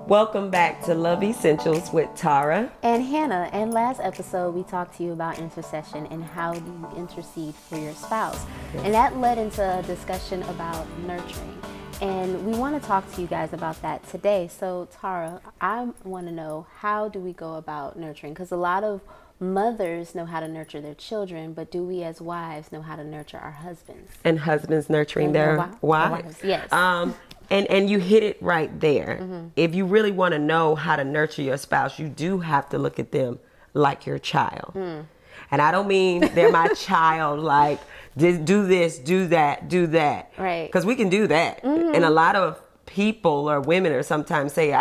Welcome back to Love Essentials with Tara and Hannah. And last episode, we talked to you about intercession and how do you intercede for your spouse. Yes. And that led into a discussion about nurturing. And we want to talk to you guys about that today. So Tara, I want to know, how do we go about nurturing? Because a lot of mothers know how to nurture their children, but do we as wives know how to nurture our husbands? And husbands nurturing their wives. Yes. And you hit it right there. Mm-hmm. If you really want to know how to nurture your spouse, you do have to look at them like your child. Mm. And I don't mean they're my child, like do this, do that, do that. Right. Because we can do that. Mm-hmm. And a lot of people or women or sometimes say,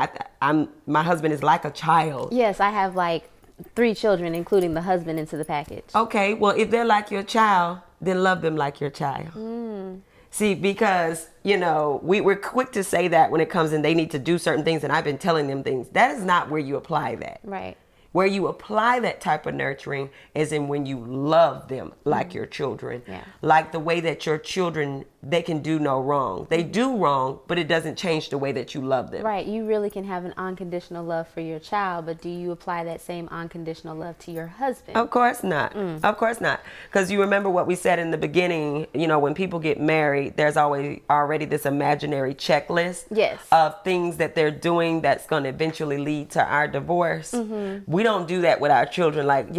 my husband is like a child. Yes, I have like 3 children, including the husband, into the package. Okay, well, if they're like your child, then love them like your child. Mm. See, because, we're quick to say that when it comes in, they need to do certain things, and I've been telling them things. That is not where you apply that. Right. Where you apply that type of nurturing is in when you love them like your children. Yeah. Like the way that your children, they can do no wrong. They do wrong, but it doesn't change the way that you love them. Right. You really can have an unconditional love for your child, but do you apply that same unconditional love to your husband? Of course not. Mm. Of course not. Because you remember what we said in the beginning, when people get married, there's already this imaginary checklist. Yes. Of things that they're doing that's going to eventually lead to our divorce. Mm-hmm. We don't do that with our children. Like,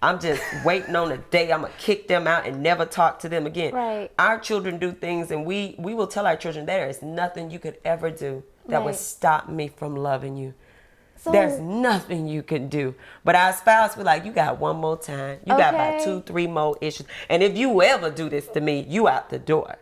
I'm just waiting on the day I'm going to kick them out and never talk to them again. Right. Our children do things, and we will tell our children there is nothing you could ever do that would stop me from loving you. So, there's nothing you can do. But our spouse will like, you got one more time. You got about 2-3 more issues. And if you ever do this to me, you out the door.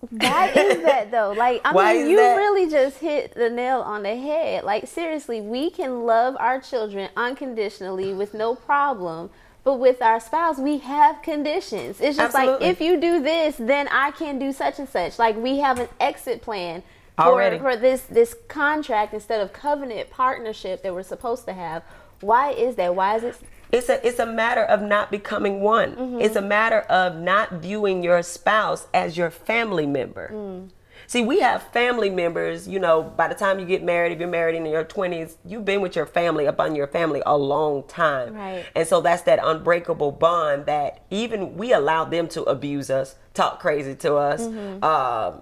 Why is that though? Like, you really just hit the nail on the head. Like, seriously, we can love our children unconditionally with no problem. But with our spouse, we have conditions. It's just Absolutely. Like, if you do this, then I can do such and such. Like, we have an exit plan for this contract instead of covenant partnership that we're supposed to have. Why is that? Why is it? It's a matter of not becoming one. Mm-hmm. It's a matter of not viewing your spouse as your family member. Mm. See, we have family members, by the time you get married, if you're married in your 20s, you've been with your family, up on your family a long time. Right. And so that's that unbreakable bond that even we allow them to abuse us, talk crazy to us, mm-hmm.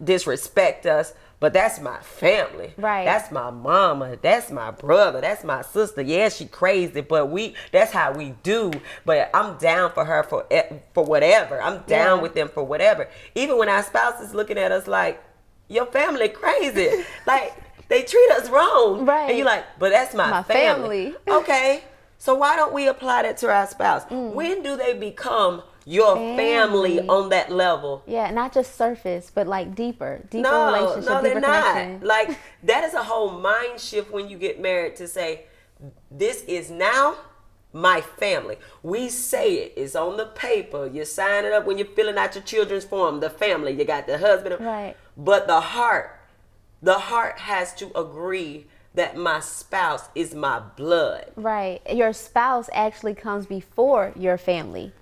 Disrespect us. But that's my family. Right. That's my mama. That's my brother. That's my sister. Yeah, she crazy, but that's how we do. But I'm down for her for whatever. I'm down with them for whatever. Even when our spouse is looking at us like, your family crazy. Like, they treat us wrong. Right. And you're like, but that's my family. Okay. So why don't we apply that to our spouse? When do they become your family on that level? Yeah, not just surface, but like deeper relationship, no, they're deeper not. connection. Like, that is a whole mind shift when you get married to say, this is now my family. We say it. It's on the paper. You sign it up when you're filling out your children's form. The family. You got the husband. Right. But the heart has to agree that my spouse is my blood. Right. Your spouse actually comes before your family.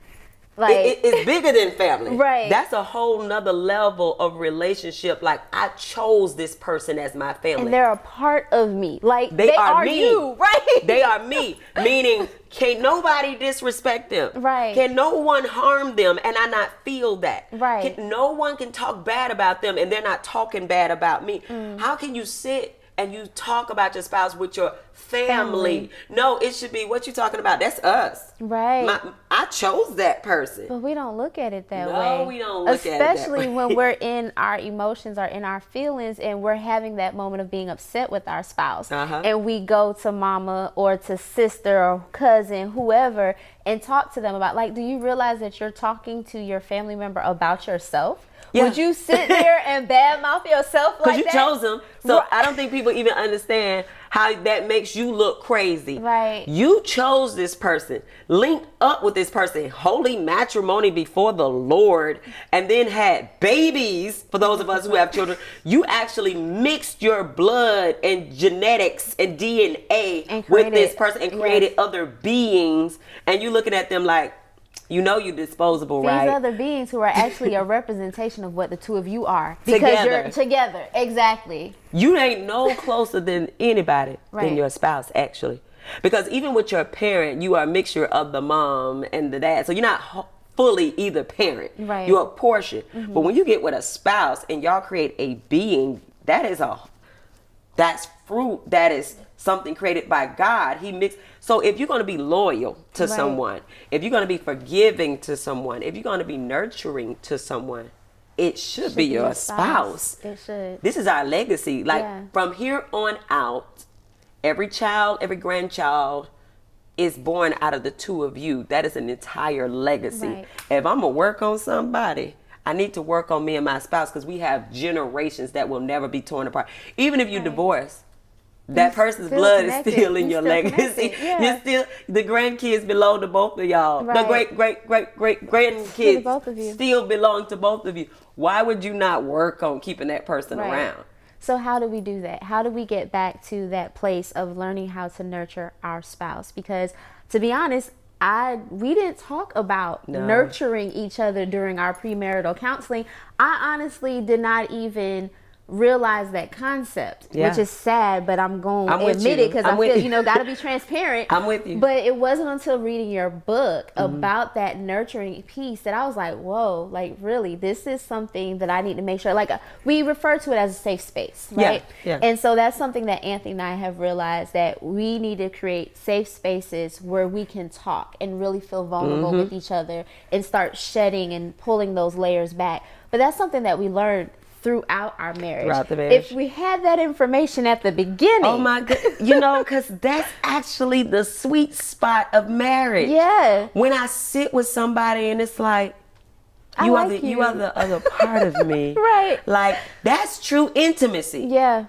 Like, it's bigger than family. Right. That's a whole nother level of relationship. Like, I chose this person as my family. And they're a part of me. Like, they are me. You, right? They are me. Meaning, can nobody disrespect them? Right. Can no one harm them and I not feel that? Right. No one can talk bad about them and they're not talking bad about me. How can you sit and you talk about your spouse with your family? No, it should be, what you talking about? That's us. Right. I chose that person. But we don't look at it that way. No, we don't look at it that way. Especially when we're in our emotions or in our feelings and we're having that moment of being upset with our spouse. Uh-huh. And we go to mama or to sister or cousin, whoever, and talk to them about, like, do you realize that you're talking to your family member about yourself? Yeah. Would you sit there and badmouth yourself like that? Because you chose them. So I don't think people even understand how that makes you look crazy. Right. You chose this person, linked up with this person, holy matrimony before the Lord, and then had babies. For those of us who have children, you actually mixed your blood and genetics and DNA with this person and created other beings. And you looking at them like, You know you're disposable, These right? other beings who are actually a representation of what the two of you are. Because Together. you're together. Exactly. You ain't no closer than anybody Right. than your spouse, actually. Because even with your parent, you are a mixture of the mom and the dad. So you're not fully either parent. Right. You're a portion. But when you get with a spouse and y'all create a being, that's fruit. That is something created by God. He mixed. So if you're going to be loyal to Right. someone, if you're going to be forgiving to someone, if you're going to be nurturing to someone, it should be your spouse. It should. This is our legacy. Like Yeah. from here on out, every child, every grandchild is born out of the two of you. That is an entire legacy. Right. If I'm going to work on somebody, I need to work on me and my spouse because we have generations that will never be torn apart. Even if you divorce, that person's still blood connected. is still in You your still legacy. connected. Yeah. You're still, the grandkids belong to both of y'all. Right. The great grandkids both of you. still belong to both of you. Why would you not work on keeping that person Right. around? So how do we do that? How do we get back to that place of learning how to nurture our spouse? Because to be honest, we didn't talk about nurturing each other during our premarital counseling. I honestly did not even realize that concept, which is sad, but I'm going to admit it because I feel, got to be transparent. I'm with you. But it wasn't until reading your book about that nurturing piece that I was like, whoa, like really, this is something that I need to make sure, like we refer to it as a safe space, right? Yeah. And so that's something that Anthony and I have realized, that we need to create safe spaces where we can talk and really feel vulnerable with each other and start shedding and pulling those layers back. But that's something that we learned throughout our marriage. Throughout the marriage. If we had that information at the beginning. Oh my God. Because that's actually the sweet spot of marriage. Yeah. When I sit with somebody and it's like, I you like are the other part of me. Right. Like, that's true intimacy. Yeah.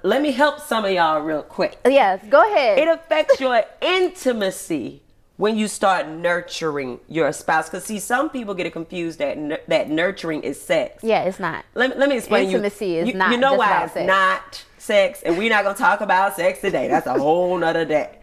Let me help some of y'all real quick. Yeah, go ahead. It affects your intimacy when you start nurturing your spouse. Because see, some people get it confused that nurturing is sex. Yeah, it's not. Let me explain. Intimacy is you not You know just why about it's sex. not sex, and we're not gonna talk about sex today. That's a whole nother day.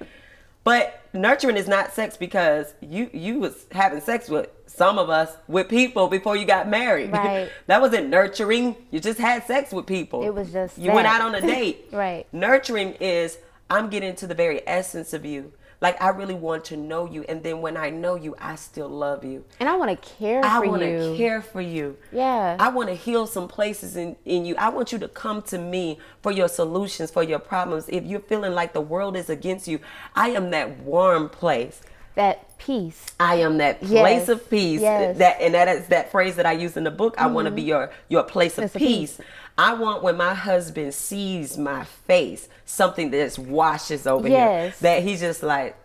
But nurturing is not sex, because you was having sex with some of us, with people, before you got married. Right. That wasn't nurturing. You just had sex with people. It was just you went that. out on a date. Right. Nurturing is, I'm getting to the very essence of you. Like, I really want to know you, and then when I know you, I still love you. And I want to care I for want you. to care for you. Yeah. I want to heal some places in you. I want you to come to me for your solutions, for your problems. If you're feeling like the world is against you, I am that warm place. That peace. I am that place Yes. of peace. Yes. That is that phrase that I use in the book. I want to be your place of Place of peace. peace. I want, when my husband sees my face, something that just washes over Yes. him. That he's just like,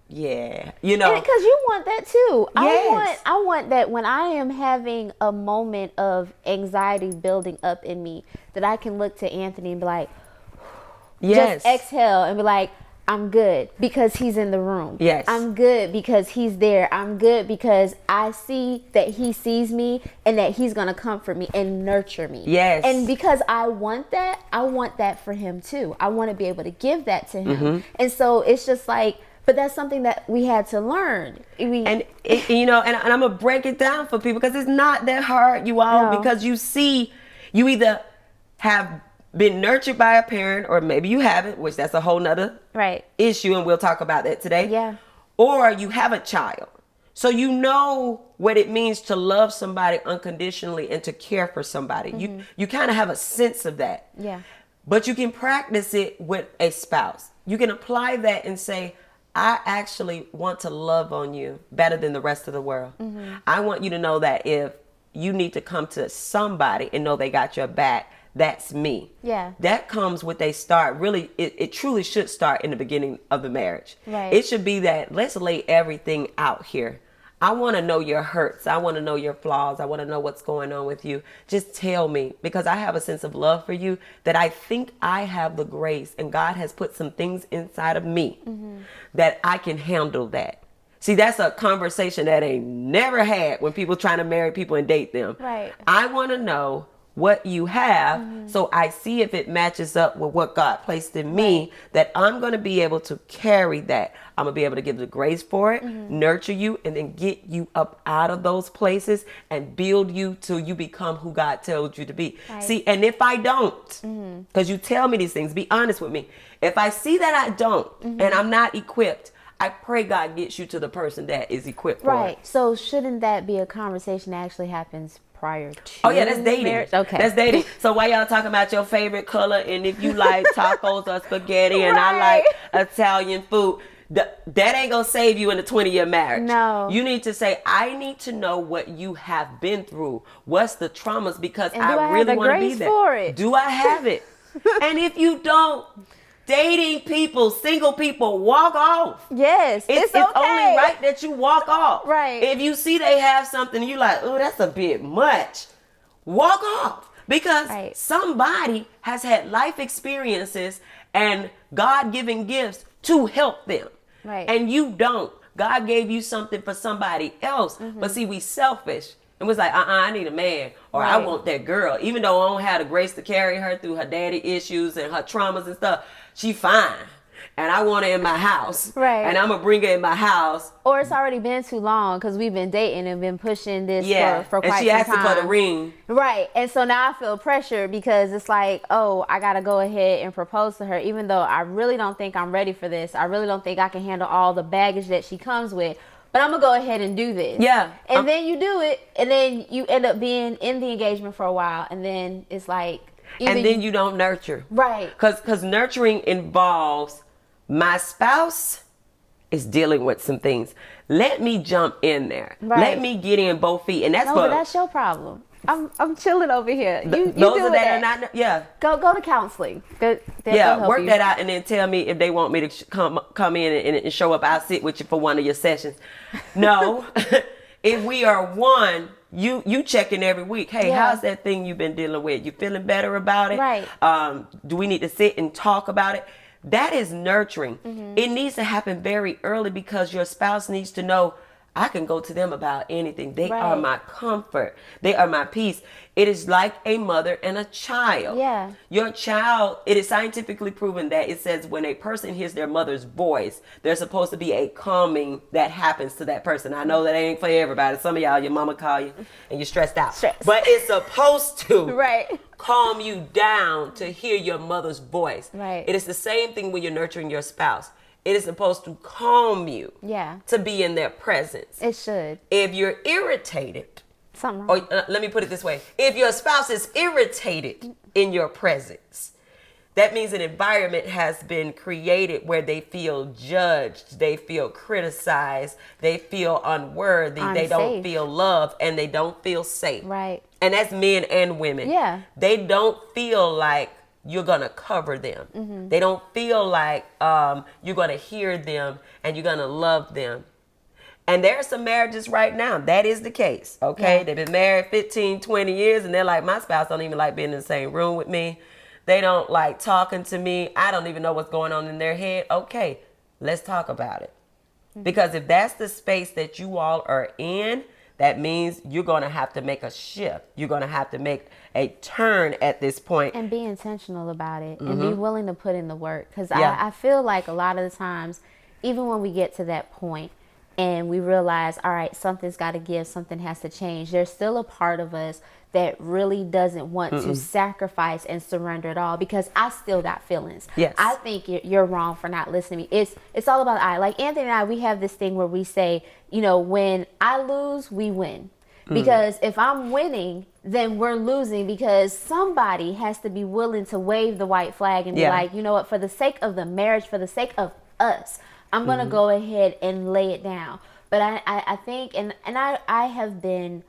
yeah, Because you want that too. Yes. I want that when I am having a moment of anxiety building up in me, that I can look to Anthony and be like, yes. just exhale and be like, I'm good because he's in the room. Yes. I'm good because he's there. I'm good because I see that he sees me and that he's going to comfort me and nurture me. Yes. And because I want that for him too. I want to be able to give that to him. And so it's just like, but that's something that we had to learn. And I'm gonna break it down for people, because it's not that hard, you all. No. Because you either have been nurtured by a parent, or maybe you haven't, which that's a whole nother Right. issue, and we'll talk about that today. Yeah. Or you have a child, so you know what it means to love somebody unconditionally and to care for somebody. You kind of have a sense of that. Yeah. But you can practice it with a spouse. You can apply that and say, I actually want to love on you better than the rest of the world. I want you to know that if you need to come to somebody and know they got your back, that's me. Yeah. That comes with a start. Really, it truly should start in the beginning of the marriage. Right. It should be that, let's lay everything out here. I want to know your hurts. I want to know your flaws. I want to know what's going on with you. Just tell me, because I have a sense of love for you, that I think I have the grace, and God has put some things inside of me that I can handle that. See, that's a conversation that ain't never had when people trying to marry people and date them. Right. I want to know what you have, so I see if it matches up with what God placed in me, that I'm going to be able to carry that. I'm going to be able to give the grace for it, nurture you, and then get you up out of those places and build you till you become who God tells you to be. Right. See, and if I don't, because you tell me these things, be honest with me. If I see that I don't, and I'm not equipped, I pray God gets you to the person that is equipped for it. Right. So shouldn't that be a conversation that actually happens prior to? Oh yeah, that's dating. marriage? Okay. That's dating. So why y'all talking about your favorite color and if you like tacos or spaghetti and I like Italian food? That ain't gonna save you in a 20-year marriage. No. You need to say, I need to know what you have been through. What's the traumas? Because And do I I have really the want to be grace there. for it? Do I have it? And if you don't, dating people, single people, walk off. Yes, it's okay. only right that you walk off. Right. If you see they have something, you like, oh, that's a bit much. Walk off. Because somebody has had life experiences and God-given gifts to help them. Right. And you don't. God gave you something for somebody else. But see, we selfish. And was like, I need a man. Or I want that girl. Even though I don't have the grace to carry her through her daddy issues and her traumas and stuff, she fine. And I want her in my house. Right. And I'm going to bring her in my house. Or it's already been too long because we've been dating and been pushing this for quite some time. And she asking for the ring. Right. And so now I feel pressure because it's like, oh, I got to go ahead and propose to her, even though I really don't think I'm ready for this. I really don't think I can handle all the baggage that she comes with. But I'm going to go ahead and do this. Yeah. And then you do it. And then you end up being in the engagement for a while. And then it's like. And then you don't nurture. Right. Because nurturing involves my spouse is dealing with some things. Let me jump in there. Right. Let me get in both feet. And that's No, but that's your problem. I'm chilling over here. You those deal are with that that. Are not, yeah. Go to counseling. They'll help work you. that out and then tell me if they want me to come in and show up. I'll sit with you for one of your sessions. No. If we are one, you checking every week. Hey, how's that thing you've been dealing with? You feeling better about it? Right. Do we need to sit and talk about it? That is nurturing. It needs to happen very early because your spouse needs to know I can go to them about anything. They are my comfort. They are my peace. It is like a mother and a child. Yeah. Your child, it is scientifically proven that it says when a person hears their mother's voice, there's supposed to be a calming that happens to that person. I know that ain't for everybody. Some of y'all, your mama call you and you're stressed out. But it's supposed to calm you down to hear your mother's voice. Right. It is the same thing when you're nurturing your spouse. It is supposed to calm you to be in their presence. It should. If you're irritated, something wrong. Or let me put it this way. If your spouse is irritated in your presence, that means an environment has been created where they feel judged, they feel criticized, they feel unworthy, they don't feel loved, and they don't feel safe. Right. And that's men and women. Yeah. They don't feel like you're going to cover them. They don't feel like you're going to hear them and you're going to love them. And there are some marriages right now. That is the case. Okay. They've been married 15, 20 years and they're like, my spouse don't even like being in the same room with me. They don't like talking to me. I don't even know what's going on in their head. Okay. Let's talk about it. Because if that's the space that you all are in, that means you're going to have to make a shift. You're going to have to make a turn at this point. And be intentional about it and be willing to put in the work. Because I feel like a lot of the times, even when we get to that point and we realize, all right, something's got to give, something has to change, there's still a part of us that really doesn't want to sacrifice and surrender it all because I still got feelings. Yes. I think you're wrong for not listening to me. It's all about I. Like Anthony and I, we have this thing where we say, you know, when I lose, we win. Because if I'm winning, then we're losing because somebody has to be willing to wave the white flag and be like, you know what, for the sake of the marriage, for the sake of us, I'm going to go ahead and lay it down. But I think, and I have been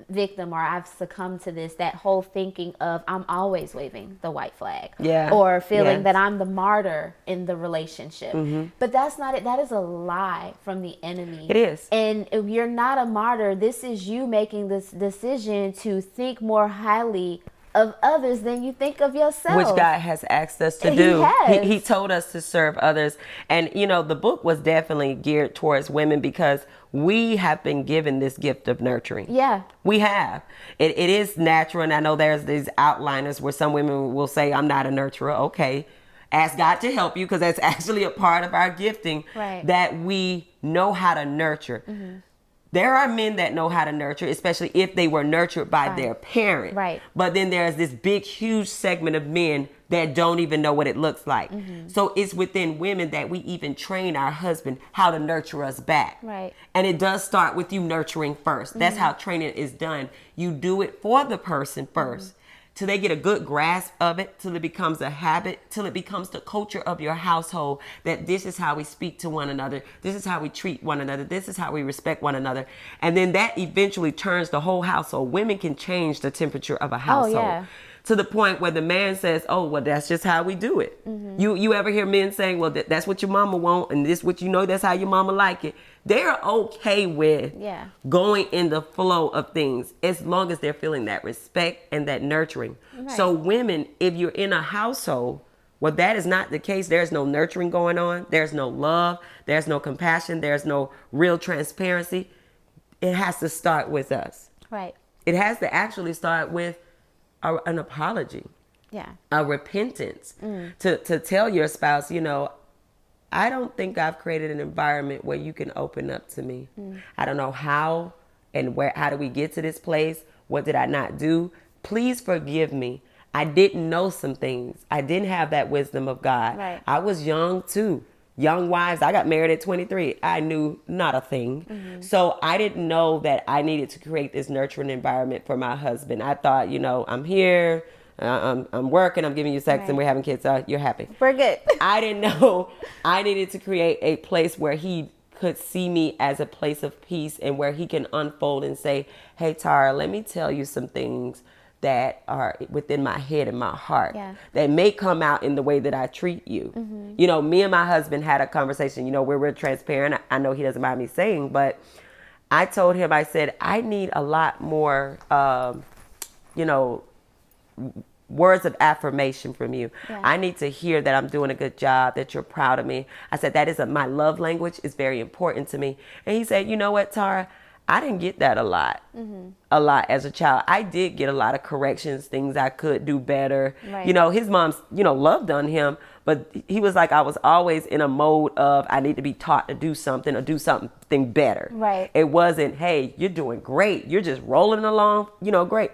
victim, or I've succumbed to this, that whole thinking of I'm always waving the white flag, or feeling that I'm the martyr in the relationship. But that's not it. That is a lie from the enemy. It is. And if you're not a martyr, this is you making this decision to think more highly of others than you think of yourself. Which God has asked us to He do. has. He told us to serve others. And, you know, the book was definitely geared towards women because we have been given this gift of nurturing. Yeah. We have. It is natural. And I know there's these outliners where some women will say, I'm not a nurturer. Okay. Ask God to help you, because that's actually a part of our gifting, Right. that we know how to nurture. There are men that know how to nurture, especially if they were nurtured by their parent. Right. But then there's this big, huge segment of men that don't even know what it looks like. So it's within women that we even train our husband how to nurture us back. Right. And it does start with you nurturing first. That's how training is done. You do it for the person first, till they get a good grasp of it, till it becomes a habit, till it becomes the culture of your household, that this is how we speak to one another, this is how we treat one another, this is how we respect one another. And then that eventually turns the whole household. Women can change the temperature of a household. yeah. To the point where the man says, oh, well, that's just how we do it. You ever hear men saying, well, that's what your mama want, and this what you know, that's how your mama like it. They're okay with going in the flow of things as long as they're feeling that respect and that nurturing. Right. So women, if you're in a household, well, that is not the case. There's no nurturing going on. There's no love. There's no compassion. There's no real transparency. It has to start with us. Right. It has to actually start with an apology, Yeah. a repentance, to tell your spouse, you know, I don't think I've created an environment where you can open up to me. I don't know how and how do we get to this place? What did I not do? Please forgive me. I didn't know some things. I didn't have that wisdom of God. Right. I was young too. Young wives, I got married at 23. I knew not a thing. So I didn't know that I needed to create this nurturing environment for my husband. I thought, you know, I'm here, I'm working, I'm giving you sex, and we're having kids, so you're happy. We're good. I didn't know I needed to create a place where he could see me as a place of peace, and where he can unfold and say, hey, Tara, let me tell you some things that are within my head and my heart that may come out in the way that I treat you. You know, me and my husband had a conversation, you know, where we're transparent. I know he doesn't mind me saying, but I told him, I said, I need a lot more, you know, words of affirmation from you. I need to hear that I'm doing a good job, that you're proud of me. I said, that is my love language is very important to me. And he said, you know what, Tara, I didn't get that a lot as a child. I did get a lot of corrections, things I could do better. Right. You know, his mom's, you know, loved on him, but he was like, I was always in a mode of, I need to be taught to do something or do something better. Right. It wasn't, hey, you're doing great. You're just rolling along, you know, great.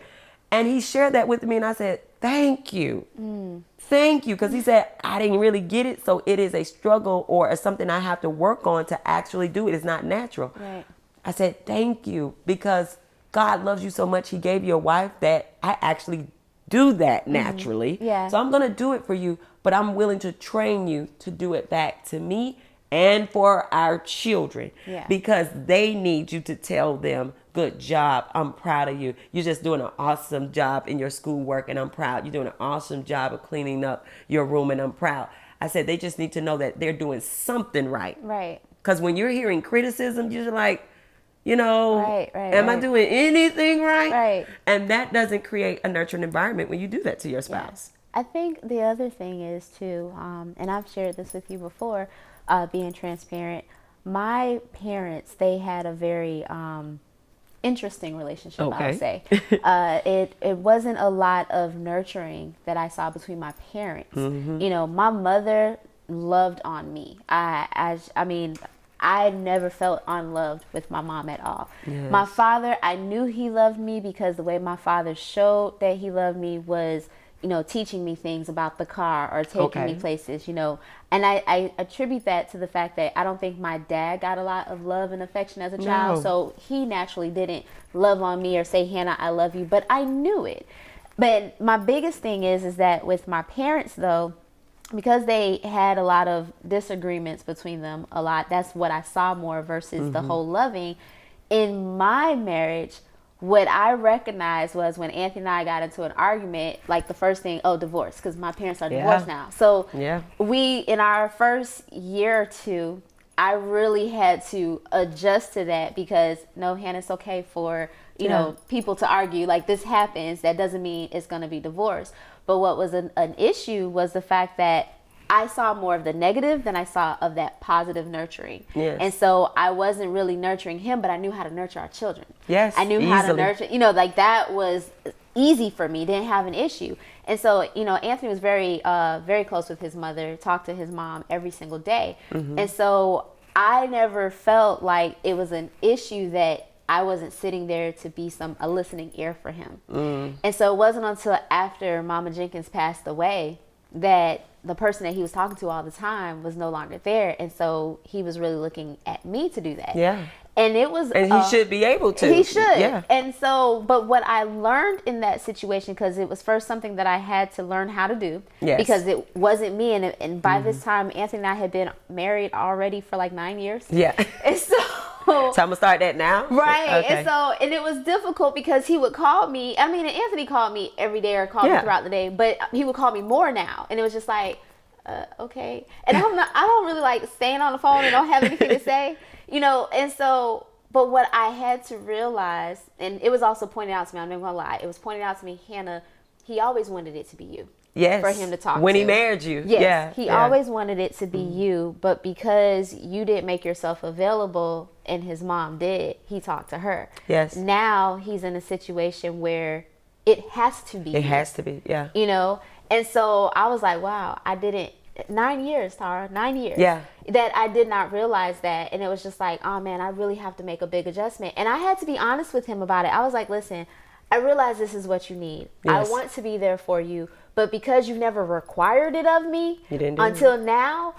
And he shared that with me, and I said, thank you. Thank you. Because he said, I didn't really get it. So it is a struggle or something I have to work on to actually do it. It's not natural. Right. I said, thank you, because God loves you so much. He gave you a wife that I actually do that naturally. Yeah. So I'm going to do it for you, but I'm willing to train you to do it back to me and for our children, because they need you to tell them, good job. I'm proud of you. You're just doing an awesome job in your schoolwork, and I'm proud. You're doing an awesome job of cleaning up your room, and I'm proud. I said, they just need to know that they're doing something right. Right. Because when you're hearing criticism, you're like, you know, am I doing anything right? Right. And that doesn't create a nurturing environment when you do that to your spouse. I think the other thing is too, and I've shared this with you before, being transparent. My parents, they had a very interesting relationship, I would say. It wasn't a lot of nurturing that I saw between my parents. You know, my mother loved on me. I mean, I never felt unloved with my mom at all. My father, I knew he loved me because the way my father showed that he loved me was, you know, teaching me things about the car or taking me places, you know. And I attribute that to the fact that I don't think my dad got a lot of love and affection as a child. So he naturally didn't love on me or say, Hannah, I love you. But I knew it. But my biggest thing is that with my parents, though, because they had a lot of disagreements between them a lot, that's what I saw more versus the whole loving. In my marriage, what I recognized was when Anthony and I got into an argument, like the first thing, divorce, because my parents are divorced now. So we, in our first year or two, I really had to adjust to that because no, Hannah, it's okay for, you know, people to argue like this happens. That doesn't mean it's going to be divorce. But what was an issue was the fact that I saw more of the negative than I saw of that positive nurturing. Yes. And so I wasn't really nurturing him, but I knew how to nurture our children. Yes, I knew how to easily. nurture, you know, like that was easy for me, didn't have an issue. And so, you know, Anthony was very, very close with his mother, talked to his mom every single day. And so I never felt like it was an issue that I wasn't sitting there to be a listening ear for him. And so it wasn't until after Mama Jenkins passed away that the person that he was talking to all the time was no longer there. And so he was really looking at me to do that. Yeah. And it was, And he should be able to. he should. Yeah. And so, but what I learned in that situation, because it was first something that I had to learn how to do, Yes. because it wasn't me. And by this time, Anthony and I had been married already for like 9 years. Yeah. And so, So I'm gonna start that now. right. Okay. And so, and it was difficult because he would call me. I mean, and Anthony called me every day or called me throughout the day, but he would call me more now. And it was just like, okay. And I don't really like staying on the phone and don't have anything to say, you know. And so, but what I had to realize, and it was also pointed out to me, I'm not gonna lie, it was pointed out to me, Hannah, he always wanted it to be you. Yes. For him to talk when to. he married you. Yes, Yeah. he yeah. always wanted it to be you, but because you didn't make yourself available and his mom did, he talked to her. Yes. Now he's in a situation where it has to be. It has to be. Yeah. You know? And so I was like, wow, I didn't, 9 years, Tara, 9 years. Yeah. That I did not realize that. And it was just like, oh man, I really have to make a big adjustment. And I had to be honest with him about it. I was like, listen, I realize this is what you need. Yes. I want to be there for you. But because you never required it of me You didn't do until now,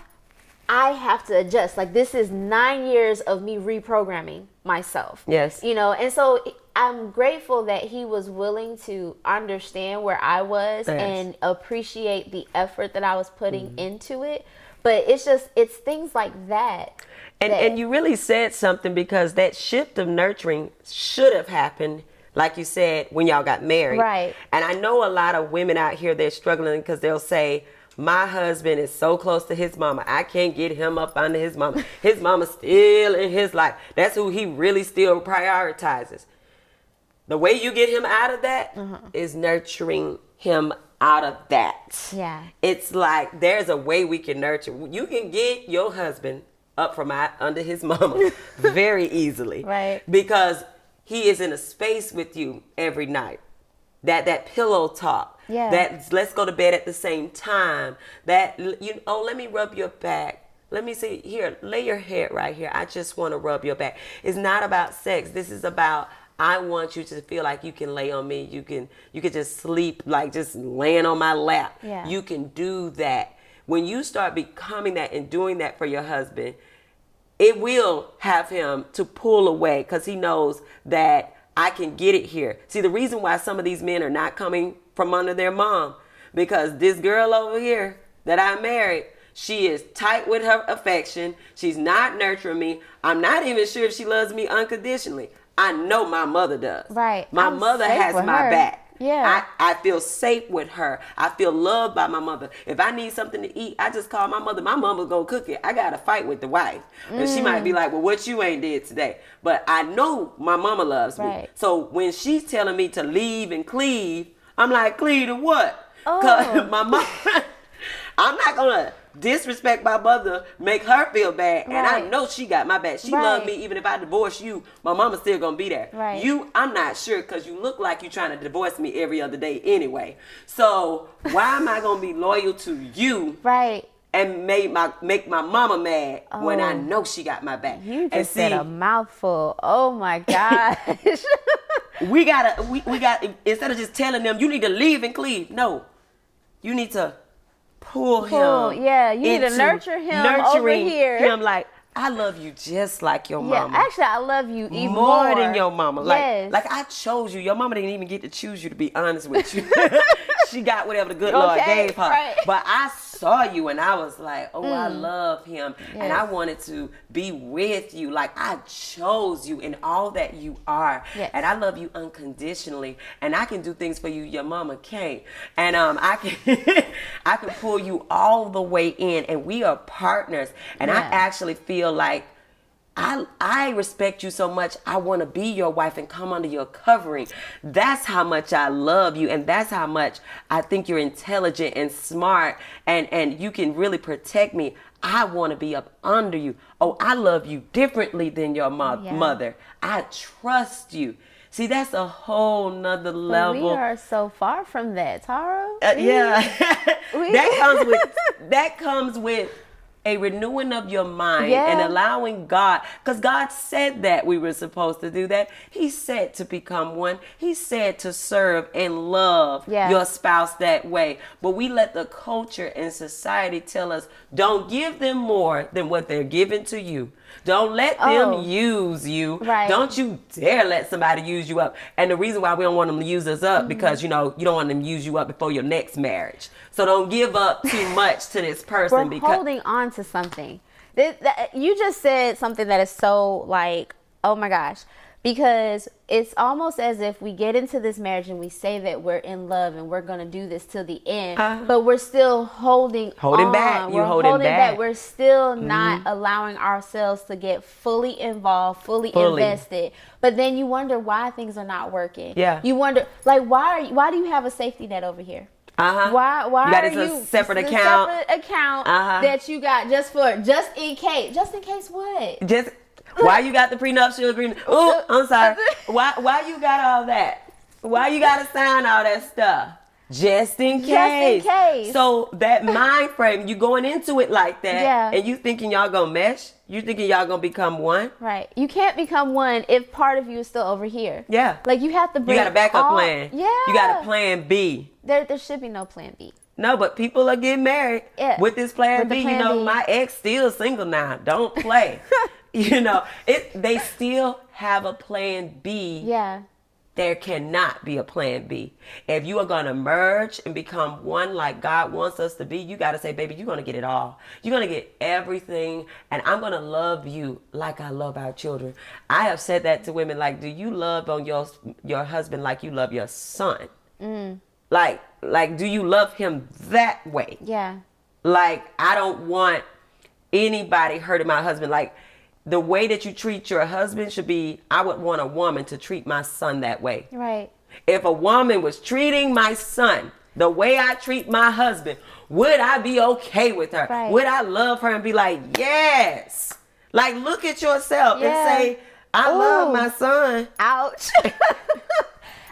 I have to adjust. Like, this is 9 years of me reprogramming myself. Yes. You know, and so I'm grateful that he was willing to understand where I was Yes. and appreciate the effort that I was putting into it. But it's things like that. And you really said something, because that shift of nurturing should have happened, like you said, when y'all got married. Right. And I know a lot of women out here, they're struggling because they'll say, my husband is so close to his mama, I can't get him up under his mama. His mama's still in his life. That's who he really still prioritizes. The way you get him out of that is nurturing him out of that. Yeah. It's like there's a way we can nurture. You can get your husband up from under his mama very easily. Right. Because he is in a space with you every night. That pillow talk. Yeah. That let's go to bed at the same time. That, let me rub your back. Let me see, here, lay your head right here. I just want to rub your back. It's not about sex. This is about, I want you to feel like you can lay on me. You can just sleep, like just laying on my lap. Yeah. You can do that. When you start becoming that and doing that for your husband, it will have him to pull away, because he knows that I can get it here. See, the reason why some of these men are not coming from under their mom, because this girl over here that I married, she is tight with her affection. She's not nurturing me. I'm not even sure if she loves me unconditionally. I know my mother does. Right. My I'm mother safe has with my her. back. Yeah. I feel safe with her. I feel loved by my mother. If I need something to eat, I just call my mother. My mama's gonna cook it. I gotta fight with the wife. And she might be like, well, what you ain't did today? But I know my mama loves me. Right. So when she's telling me to leave and cleave, I'm like, cleave to what? Oh. Cause my mom, I'm not gonna disrespect my mother, make her feel bad, and I Right. know she got my back. She Right. loved me. Even if I divorce you, my mama's still gonna be there. Right. You, I'm not sure, because you look like you're trying to divorce me every other day anyway. So why am I gonna be loyal to you Right. and make my mama mad when I Oh. know she got my back? You And just said see, a mouthful. Oh my gosh. we got instead of just telling them you need to leave and cleave. No, you need to pull him. Yeah, you need to into nurture him over nurturing here. him like, I love you just like your Yeah, mama. actually, I love you even more than your mama. Yes. Like I chose you. Your mama didn't even get to choose you, to be honest with you. she got whatever the good Lord Okay, gave her. right. But I saw you and I was like, oh, I love him. And Yes. I wanted to be with you. Like, I chose you in all that you are. Yes. And I love you unconditionally. And I can do things for you your mama can't. And I can I can pull you all the way in. And we are partners. And I Yeah. actually feel like I respect you so much. I want to be your wife and come under your covering. That's how much I love you. And that's how much I think you're intelligent and smart. And you can really protect me. I want to be up under you. Oh, I love you differently than your Yeah. mother. I trust you. See, that's a whole nother But level. we are so far from that, Tara. Yeah. We- that comes with a renewing of your mind Yeah. and allowing God, because God said that we were supposed to do that. He said to become one. He said to serve and love Yeah. your spouse that way. But we let the culture and society tell us, don't give them more than what they're giving to you. Don't let them Oh. use you. Right. Don't you dare let somebody use you up. And the reason why we don't want them to use us up, because you don't want them to use you up before your next marriage. So don't give up too much to this person. We're because holding on to something. You just said something that is so like, oh my gosh. Because it's almost as if we get into this marriage and we say that we're in love and we're going to do this till the end, but we're still holding on. back. We're You holding back. We're still not allowing ourselves to get fully involved, fully invested. But then you wonder why things are not working. Yeah. You wonder, like, why do you have a safety net over here? Uh-huh. Why You got are this you separate this account. separate account Uh-huh. that you got just in case? Just in case what? Just why you got the prenuptial agreement? Oh, I'm sorry. Why you got all that? Why you got to sign all that stuff? Just in case. Just in case. So that mind frame, you going into it like that, Yeah. and you thinking y'all gonna mesh? You thinking y'all gonna become one? Right. You can't become one if part of you is still over here. Yeah. Like you have to bring You got a backup all- plan. Yeah. You got a plan B. There should be no plan B. No, but people are getting married with this plan With the B. plan You know, B. my ex still single now. Don't play. You know, they still have a plan B. Yeah. There cannot be a plan B. If you are going to merge and become one like God wants us to be, you got to say, baby, you're going to get it all. You're going to get everything. And I'm going to love you like I love our children. I have said that to women, like, do you love on your husband like you love your son? Like, do you love him that way? Yeah. Like, I don't want anybody hurting my husband. Like, the way that you treat your husband should be, I would want a woman to treat my son that way. Right. If a woman was treating my son the way I treat my husband, would I be okay with her? Right. Would I love her and be like, yes? Like, look at yourself Yeah. and say, I love Ooh. my son. Ouch.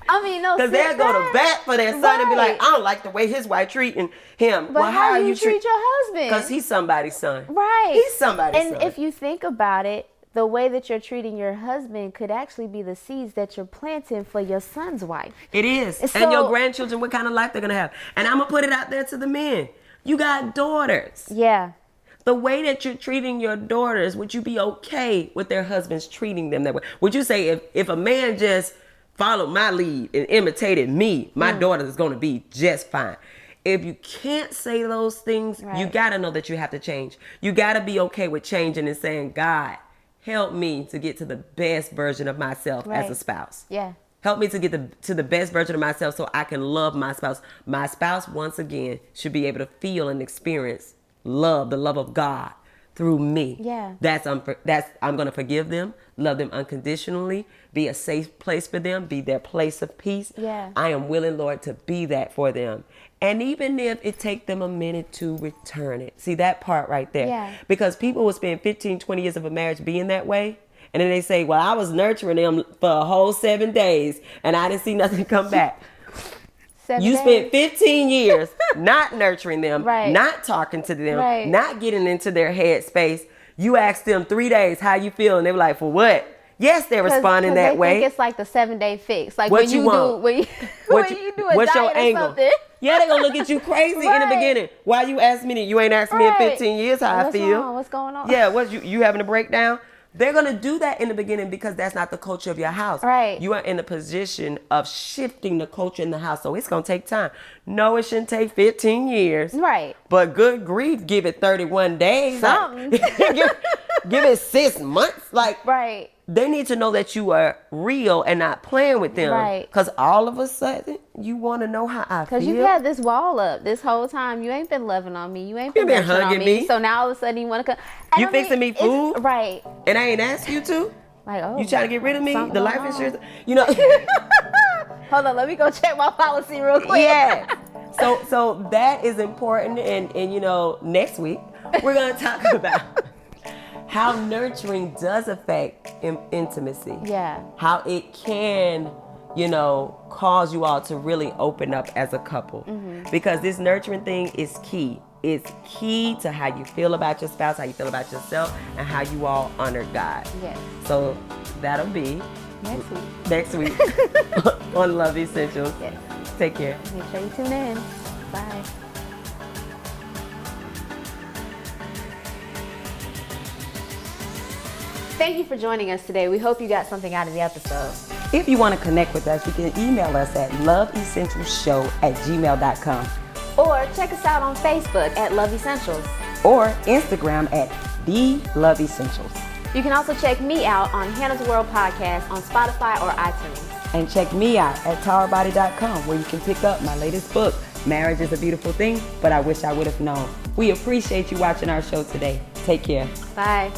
I mean, no. Because they'll go to bat for their son and be like, Right. I don't like the way his wife treating him. But well, how do you treat your husband? Because he's somebody's son. Right. He's somebody's And son. if you think about it, the way that you're treating your husband could actually be the seeds that you're planting for your son's wife. It is. So- And your grandchildren, what kind of life they're going to have. And I'm going to put it out there to the men. You got daughters. Yeah. The way that you're treating your daughters, would you be okay with their husbands treating them that way? Would you say if a man just followed my lead and imitated me, my daughter is going to be just fine? If you can't say those things, you Right. got to know that you have to change. You got to be okay with changing and saying, God, help me to get to the best version of myself as Right. a spouse. Yeah. Help me to get to the best version of myself so I can love my spouse. My spouse, once again, should be able to feel and experience love, the love of God through me. Yeah. I'm going to forgive them, love them unconditionally, be a safe place for them, be their place of peace. Yeah. I am willing, Lord, to be that for them. And even if it take them a minute to return it. See that part right there. Yeah. Because people will spend 15, 20 years of a marriage being that way. And then they say, well, I was nurturing them for a whole 7 days and I didn't see nothing come back. 7 You days. spent 15 years not nurturing them, Right. not talking to them, Right. not getting into their head space. You asked them 3 days, how you feel? And they were like, for what? Yes, they're responding 'Cause that they way. Think it's like the 7-day fix. Like What when you you want? do when you, What when you- you do a what's diet your or angle? something. Yeah, they're going to look at you crazy in the Right. beginning. Why you asked me that? You ain't asked me in Right. 15 years how I What's feel. wrong? What's going on? Yeah, you having a breakdown? They're going to do that in the beginning because that's not the culture of your house. Right. You are in a position of shifting the culture in the house, so it's going to take time. No, it shouldn't take 15 years. Right. But good grief, give it 31 days. Something. Give it 6 months. Like, Right. they need to know that you are real and not playing with them. Right. Because all of a sudden, you want to know how I feel. Because you've had this wall up this whole time. You ain't been loving on me. You ain't been, been nurturing hugging on me. me. So now all of a sudden you want to come. You fixing me food? Right. And I ain't asked you to. Like, oh. You trying to get rid of me? something The going life on. insurance? You know. Hold on, let me go check my policy real quick. Yeah. So that is important. And you know, next week, we're going to talk about how nurturing does affect intimacy. Yeah. How it can, you know, cause you all to really open up as a couple. Because this nurturing thing is key. It's key to how you feel about your spouse, how you feel about yourself, and how you all honor God. Yes. So that'll be Next week. on Love Essentials. Yes. Take care. Make sure you tune in. Bye. Thank you for joining us today. We hope you got something out of the episode. If you want to connect with us, you can email us at loveessentialsshow@gmail.com Or check us out on Facebook at Love Essentials. or Instagram at The Love Essentials. You can also check me out on Hannah's World Podcast on Spotify or iTunes. And check me out at towerbody.com where you can pick up my latest book, Marriage is a Beautiful Thing, But I Wish I Would Have Known. We appreciate you watching our show today. Take care. Bye.